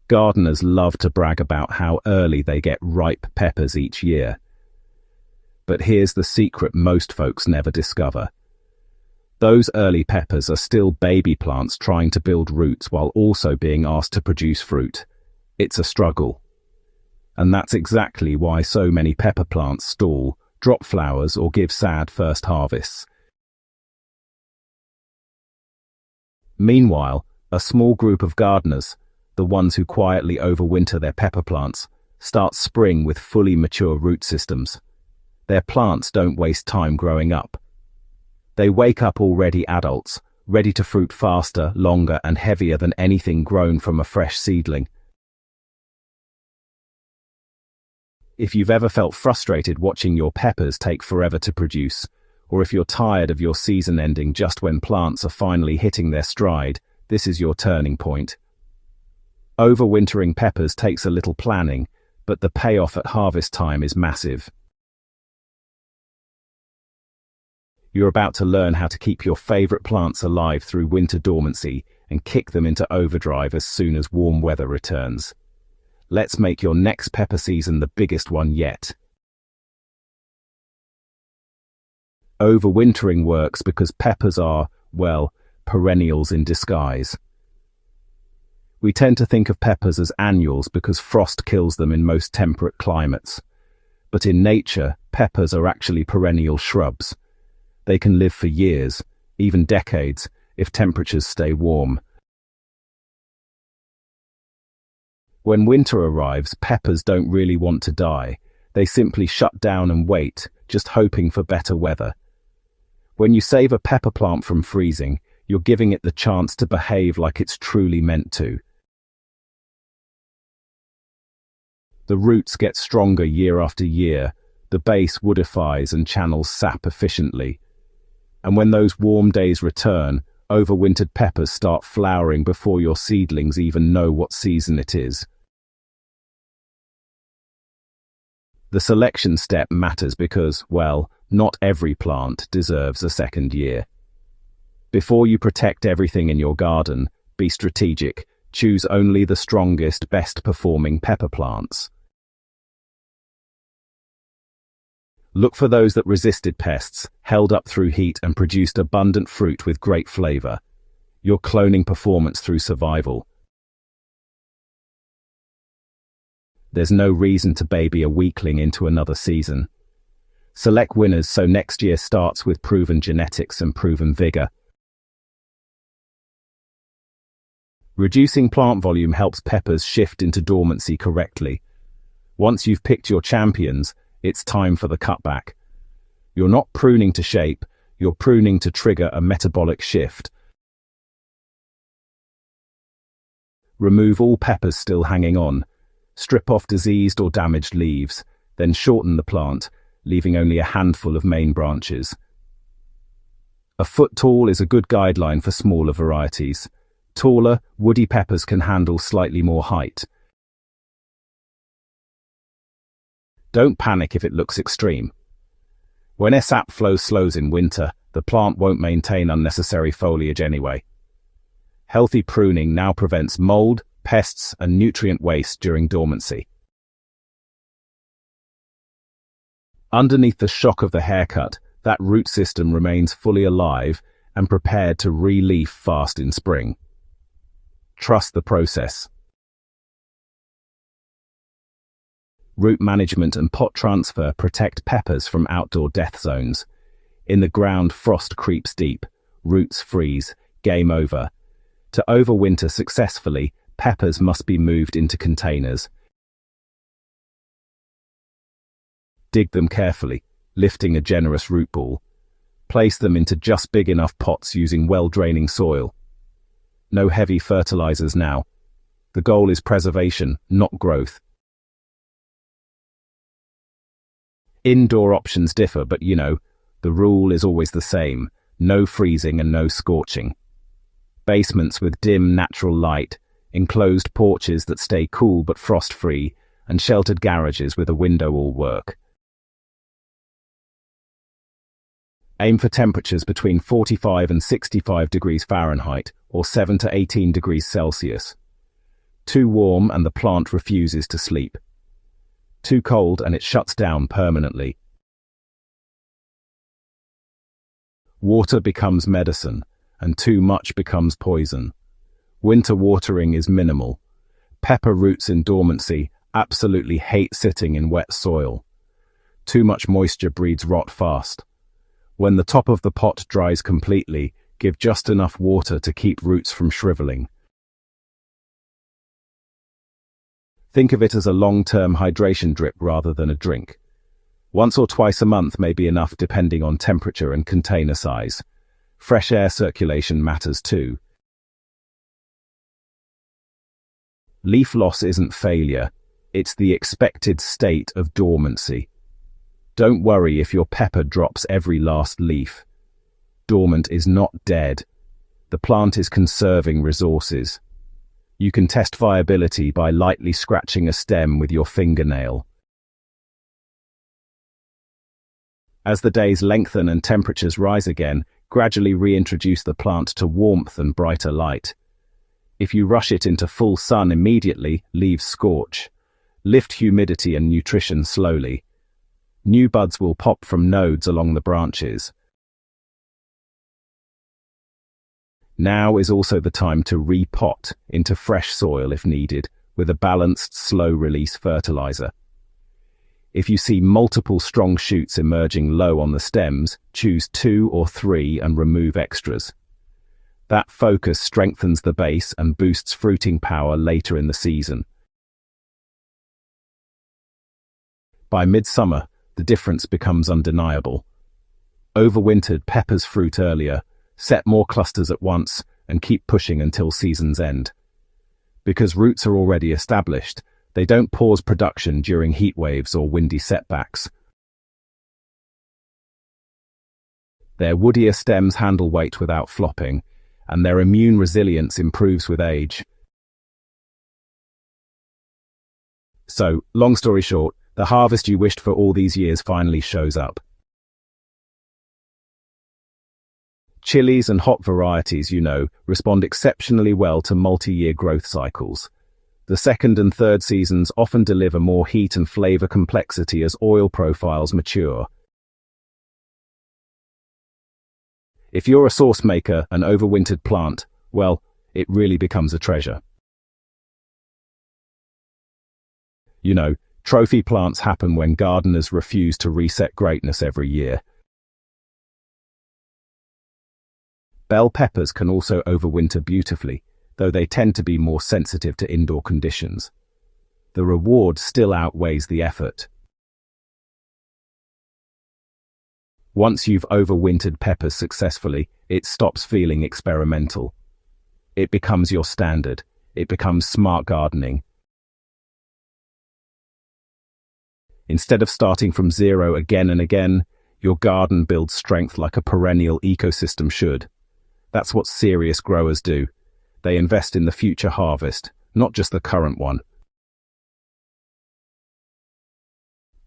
Gardeners love to brag about how early they get ripe peppers each year. But here's the secret most folks never discover. Those early peppers are still baby plants trying to build roots while also being asked to produce fruit. It's a struggle. And that's exactly why so many pepper plants stall, drop flowers, or give sad first harvests. Meanwhile, a small group of gardeners, the ones who quietly overwinter their pepper plants, start spring with fully mature root systems. Their plants don't waste time growing up. They wake up already adults, ready to fruit faster, longer, and heavier than anything grown from a fresh seedling. If you've ever felt frustrated watching your peppers take forever to produce, or if you're tired of your season ending just when plants are finally hitting their stride, this is your turning point. Overwintering peppers takes a little planning, but the payoff at harvest time is massive. You're about to learn how to keep your favorite plants alive through winter dormancy and kick them into overdrive as soon as warm weather returns. Let's make your next pepper season the biggest one yet. Overwintering works because peppers are, well, perennials in disguise. We tend to think of peppers as annuals because frost kills them in most temperate climates. But in nature, peppers are actually perennial shrubs. They can live for years, even decades, if temperatures stay warm. When winter arrives, peppers don't really want to die. They simply shut down and wait, just hoping for better weather. When you save a pepper plant from freezing, you're giving it the chance to behave like it's truly meant to. The roots get stronger year after year, the base woodifies and channels sap efficiently. And when those warm days return, overwintered peppers start flowering before your seedlings even know what season it is. The selection step matters because, well, not every plant deserves a second year. Before you protect everything in your garden, be strategic. Choose only the strongest, best-performing pepper plants. Look for those that resisted pests, held up through heat, and produced abundant fruit with great flavor. You're cloning performance through survival. There's no reason to baby a weakling into another season. Select winners so next year starts with proven genetics and proven vigor. Reducing plant volume helps peppers shift into dormancy correctly. Once you've picked your champions, it's time for the cutback. You're not pruning to shape, you're pruning to trigger a metabolic shift. Remove all peppers still hanging on. Strip off diseased or damaged leaves, then shorten the plant, leaving only a handful of main branches. A foot tall is a good guideline for smaller varieties. Taller, woody peppers can handle slightly more height. Don't panic if it looks extreme. When sap flow slows in winter, the plant won't maintain unnecessary foliage anyway. Healthy pruning now prevents mold, pests, and nutrient waste during dormancy. Underneath the shock of the haircut, that root system remains fully alive and prepared to re-leaf fast in spring. Trust the process. Root management and pot transfer protect peppers from outdoor death zones. In the ground, frost creeps deep, roots freeze, game over. To overwinter successfully, peppers must be moved into containers. Dig them carefully, lifting a generous root ball. Place them into just big enough pots using well-draining soil. No heavy fertilizers now. The goal is preservation, not growth. Indoor options differ, but the rule is always the same. No freezing and no scorching. Basements with dim natural light, enclosed porches that stay cool but frost-free, and sheltered garages with a window all work. Aim for temperatures between 45 and 65 degrees Fahrenheit or 7 to 18 degrees Celsius. Too warm and the plant refuses to sleep. Too cold and it shuts down permanently. Water becomes medicine, and too much becomes poison. Winter watering is minimal. Pepper roots in dormancy absolutely hate sitting in wet soil. Too much moisture breeds rot fast. When the top of the pot dries completely, give just enough water to keep roots from shriveling. Think of it as a long-term hydration drip rather than a drink. Once or twice a month may be enough depending on temperature and container size. Fresh air circulation matters too. Leaf loss isn't failure, it's the expected state of dormancy. Don't worry if your pepper drops every last leaf. Dormant is not dead. The plant is conserving resources. You can test viability by lightly scratching a stem with your fingernail. As the days lengthen and temperatures rise again, gradually reintroduce the plant to warmth and brighter light. If you rush it into full sun immediately, leaves scorch. Lift humidity and nutrition slowly. New buds will pop from nodes along the branches. Now is also the time to repot into fresh soil if needed, with a balanced, slow-release fertilizer. If you see multiple strong shoots emerging low on the stems, choose 2 or 3 and remove extras. That focus strengthens the base and boosts fruiting power later in the season. By midsummer, the difference becomes undeniable. Overwintered peppers fruit earlier, set more clusters at once, and keep pushing until season's end. Because roots are already established, they don't pause production during heat waves or windy setbacks. Their woodier stems handle weight without flopping, and their immune resilience improves with age. So, long story short, the harvest you wished for all these years finally shows up. Chilies and hop varieties, respond exceptionally well to multi-year growth cycles. The second and third seasons often deliver more heat and flavor complexity as oil profiles mature. If you're a sauce maker, an overwintered plant, well, it really becomes a treasure. Trophy plants happen when gardeners refuse to reset greatness every year. Bell peppers can also overwinter beautifully, though they tend to be more sensitive to indoor conditions. The reward still outweighs the effort. Once you've overwintered peppers successfully, it stops feeling experimental. It becomes your standard. It becomes smart gardening. Instead of starting from zero again and again, your garden builds strength like a perennial ecosystem should. That's what serious growers do. They invest in the future harvest, not just the current one.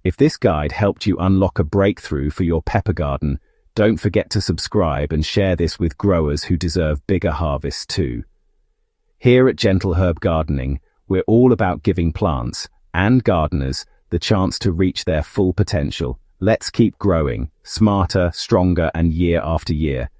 If this guide helped you unlock a breakthrough for your pepper garden, don't forget to subscribe and share this with growers who deserve bigger harvests too. Here at Gentle Herb Gardening, we're all about giving plants and gardeners the chance to reach their full potential. Let's keep growing, smarter, stronger, and year after year.